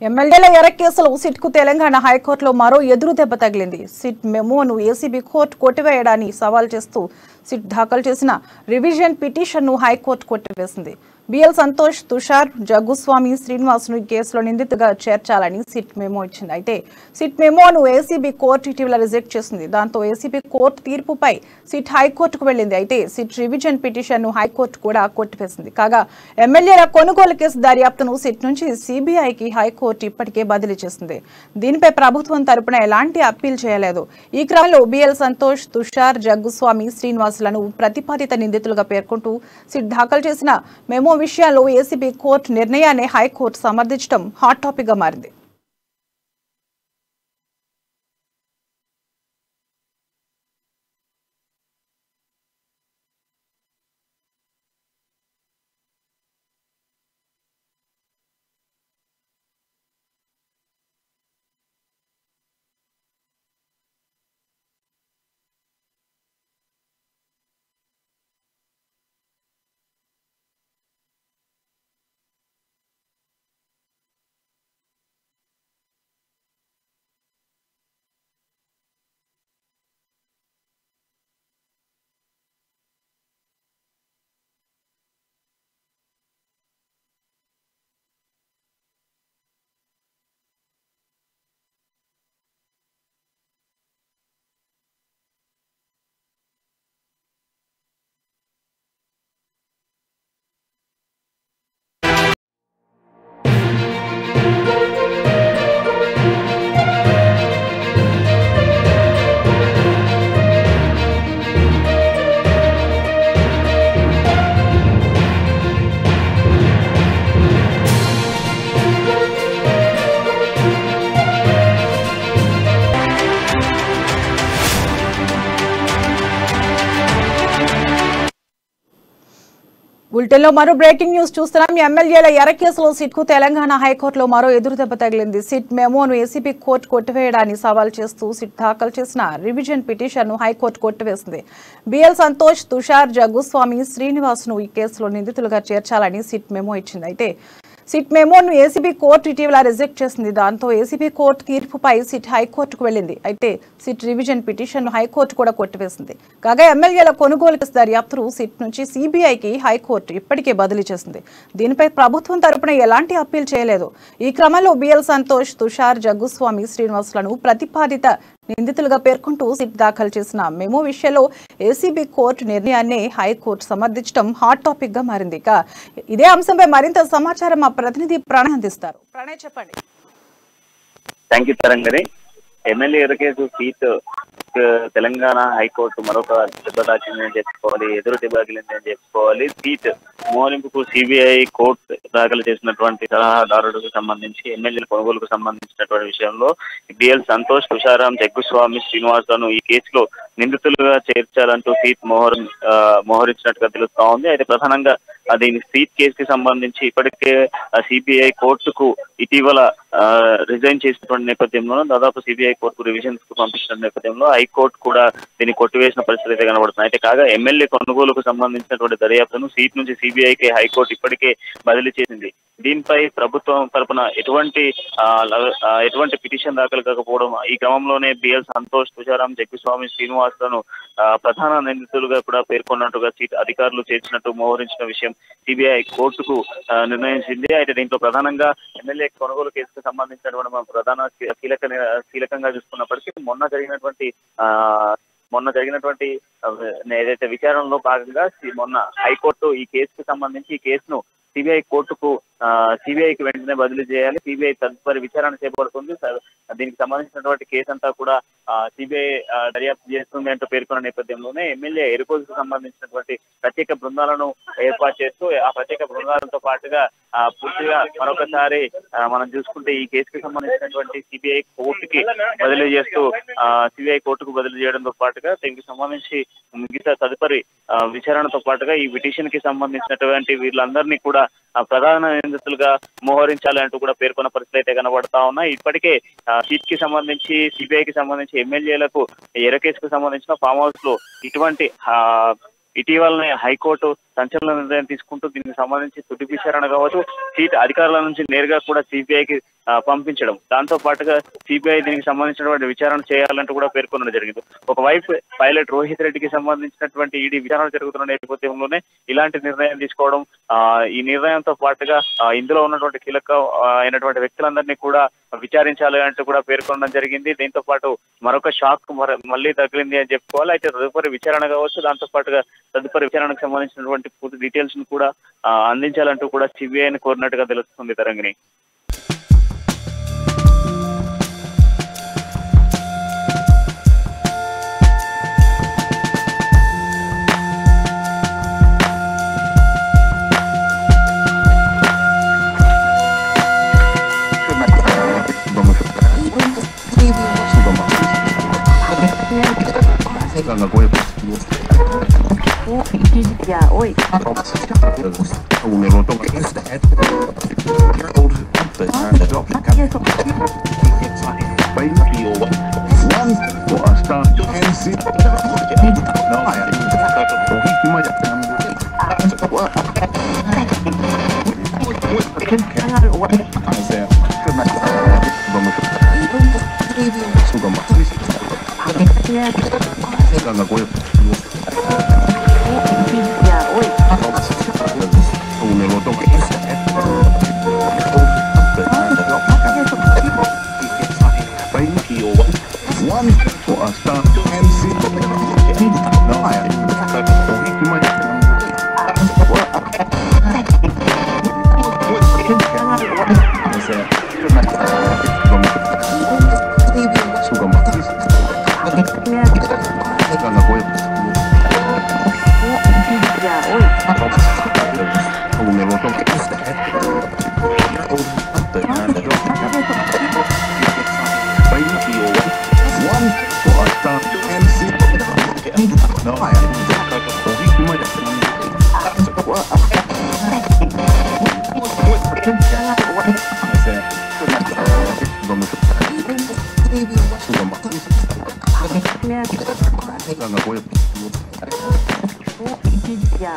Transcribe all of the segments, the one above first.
ఎమ్మెల్యేల ఎర కేసులో సిట్కు తెలంగాణ హైకోర్టులో మరో ఎదురు దెబ్బ తగిలింది. సిట్ మెమోను ఏసీబీ కోర్టు కొట్టివేయడాన్ని సవాల్ చేస్తూ సిట్ దాఖలు చేసిన రివిజన్ పిటిషన్ను హైకోర్టు కొట్టివేసింది. బిఎల్ సంతోష్, తుషార్, జగ్గుస్వామి, శ్రీనివాస్ను ఈ కేసులో నిందితుగా చేర్చాలని సిట్ మెమో ఇచ్చింది. అయితే సిట్ మెమోను ఏసీబీ కోర్టు ఇటీవల రిజెక్ట్ చేసింది. దాంతో ఏసీబీ కోర్టు తీర్పుపై సిట్ హైకోర్టుకు వెళ్లింది. అయితే సిట్ రివిజన్ పిటిషన్ను హైకోర్టు కూడా కొట్టివేసింది. కాగా ఎమ్మెల్యేల కొనుగోలు కేసు దర్యాప్తును సిట్ నుంచి సీబీఐకి హైకోర్టు ఇప్పటికే బదిలీ చేసింది. దీనిపై ప్రభుత్వం తరపున ఎలాంటి అప్పీల్ చేయలేదు. ఈ క్రమంలో బిఎల్ సంతోష్, తుషార్, జగ్గుస్వామి, శ్రీనివాసులను ప్రతిపాదిత నిందితులుగా పేర్కొంటూ సిట్ దాఖలు చేసిన మెమో విషయాల్లో ఏసీబీ కోర్టు నిర్ణయాన్ని హైకోర్టు సమర్థించడం హాట్ టాపిక్ గా మారింది. బులెటిన్లో మరో బ్రేకింగ్ న్యూస్ చూస్తున్నాం. ఎమ్మెల్యేల ఎర కేసులో సిట్కు తెలంగాణ హైకోర్టులో మరో ఎదురుదెబ్బ తగిలింది. సిట్ మెమోను ఏసీబీ కోర్టు కొట్టివేయడాన్ని సవాల్ చేస్తూ సిట్ దాఖలు చేసిన రివిజన్ పిటిషన్ను హైకోర్టు కొట్టివేసింది. బిఎల్ సంతోష్, తుషార్, జగ్గుస్వామి, శ్రీనివాస్ను ఈ కేసులో నిందితులుగా చేర్చాలని సిట్ మెమో ఇచ్చింది. అయితే సిట్ మెమోను ఏసీబీ కోర్టు ఇటీవల రిజెక్ట్ చేసింది. దాంతో ఏసీబీ కోర్టు తీర్పుపై సిట్ హైకోర్టుకు వెళ్లింది. అయితే సిట్ రివిజన్ పిటిషన్ను హైకోర్టు కూడా కొట్టివేసింది. కాగా ఎమ్మెల్యేల కొనుగోలు కేసు దర్యాప్తును సిట్ నుంచి సీబీఐకి హైకోర్టు ఇప్పటికే బదిలీ చేసింది. దీనిపై ప్రభుత్వం తరపున ఎలాంటి అప్పీల్ చేయలేదు. ఈ క్రమంలో బిఎల్ సంతోష్, తుషార్, జగ్గుస్వామి, శ్రీనివాసులను ప్రతిపాదిత నిందితులుగా పేర్కొంటూ సిట్ దాఖలు చేసిన మెమో విషయంలో ఏసీబీ కోర్టు నిర్ణయాన్ని హైకోర్టు సమర్థించడం హాట్ టాపిక్ గా మారింది. ఇదే అంశంపై మరింత సమాచారం మా ప్రతినిధి ప్రణయ్ అందిస్తారు. ప్రణయ్, చెప్పండి. Thank you Tarangini. ఎమ్మెల్యే ఎర కేసు సీట్ తెలంగాణ హైకోర్టు మరొక దెబ్బ తాకిందని చెప్పుకోవాలి, ఎదురు దెబ్బ తగిలిందని చెప్పుకోవాలి. సీట్ మోలింపుకు సిబిఐ కోర్టు దాఖలు చేసినటువంటి సలహాదారులకు సంబంధించి ఎమ్మెల్యేల కొనుగోలుకు సంబంధించినటువంటి విషయంలో బిఎల్ సంతోష్, తుషారాం, జగ్గుస్వామి, శ్రీనివాసులను ఈ కేసులో నిందితులుగా చేర్చాలంటూ సీట్ మోహరించినట్టుగా తెలుస్తా ఉంది. అయితే ప్రధానంగా దీని సీట్ కేసుకి సంబంధించి ఇప్పటికే సిబిఐ కోర్టుకు ఇటీవల రిజైన్ చేసినటువంటి నేపథ్యంలో దాదాపు సిబిఐ కోర్టు రివిజన్స్ కు పంపించిన నేపథ్యంలో హైకోర్టు కూడా దీన్ని కొట్టివేసిన పరిస్థితి అయితే కనబడుతుంది. అయితే కాగా ఎమ్మెల్యే కొనుగోలుకు సంబంధించినటువంటి దర్యాప్తును సీట్ నుంచి సిబిఐకి హైకోర్టు ఇప్పటికే బదిలీ చేసింది. దీనిపై ప్రభుత్వం తరపున ఎటువంటి పిటిషన్ దాఖలు కాకపోవడం, ఈ క్రమంలోనే బిఎల్ సంతోష్, తుషారాం, జగ్గుస్వామి, శ్రీనివాసులను ప్రధాన నిందితులుగా కూడా పేర్కొన్నట్టుగా సీట్ అధికారులు చేర్చినట్టు మోహరించిన విషయం సిబిఐ కోర్టుకు నిర్ణయించింది. అయితే దీంట్లో ప్రధానంగా ఎమ్మెల్యే కొనుగోలు కేసుకు సంబంధించినటువంటి ప్రధాన కీలకంగా చూసుకున్నప్పటికీ మొన్న జరిగినటువంటి ఏదైతే విచారణలో భాగంగా మొన్న హైకోర్టు ఈ కేసుకు సంబంధించి ఈ కేసును సిబిఐకి వెంటనే బదిలీ చేయాలి, సిబిఐ తదుపరి విచారణ చేపడుతుంది, దీనికి సంబంధించినటువంటి కేసు అంతా కూడా సిబిఐ దర్యాప్తు చేస్తుంది అంటూ పేర్కొన్న నేపథ్యంలోనే ఎమ్మెల్యే ఎరుకోసుకు సంబంధించినటువంటి ప్రత్యేక బృందాలను ఏర్పాటు చేస్తూ ఆ ప్రత్యేక బృందాలతో పాటుగా పూర్తిగా మరొకసారి మనం చూసుకుంటే ఈ కేసుకు సంబంధించినటువంటి సిబిఐ కోర్టుకు బదిలీ చేయడంతో పాటుగా దీనికి సంబంధించి మిగతా తదుపరి విచారణతో పాటుగా ఈ పిటిషన్ కి సంబంధించినటువంటి వీళ్ళందరినీ కూడా ప్రధాన నిందితులుగా మోహరించాలి అంటూ కూడా పేర్కొన్న పరిస్థితులు అయితే కనబడతా ఉన్నాయి. ఇప్పటికే సీట్ కి సంబంధించి సిబిఐకి సంబంధించి ఎమ్మెల్యేలకు ఎర కేసుకు సంబంధించిన ఫామ్ హౌస్ లో ఇటీవలనే హైకోర్టు సంచలన నిర్ణయం తీసుకుంటూ దీనికి సంబంధించి తుది విచారణ కావచ్చు, సీట్ అధికారుల నుంచి నేరుగా కూడా సిబిఐకి పంపించడం, దాంతో పాటుగా సిబిఐ దీనికి సంబంధించినటువంటి విచారణ చేయాలంటూ కూడా పేర్కొనడం జరిగింది. ఒకవైపు పైలట్ రోహిత్ రెడ్డికి సంబంధించినటువంటి ఈడీ విచారణ జరుగుతున్న నేపథ్యంలోనే ఇలాంటి నిర్ణయం తీసుకోవడం, ఈ నిర్ణయంతో పాటుగా ఇందులో ఉన్నటువంటి కీలక అయినటువంటి వ్యక్తులందరినీ కూడా విచారించాలి అంటూ కూడా పేర్కొనడం జరిగింది. దీంతో పాటు మరొక షాక్ మళ్ళీ తగిలింది అని చెప్పుకోవాలి. అయితే తదుపరి విచారణ కావచ్చు, దాంతో పాటుగా తదుపరి విచారణకు సంబంధించినటువంటి పూర్తి డీటెయిల్స్ ను కూడా అందించాలంటూ కూడా సిబిఐని కోరినట్టుగా తెలుస్తుంది తరంగిణి. Ya,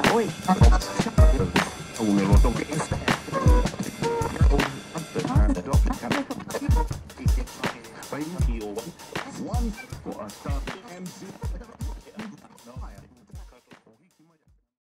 hoy. One for a start, MC.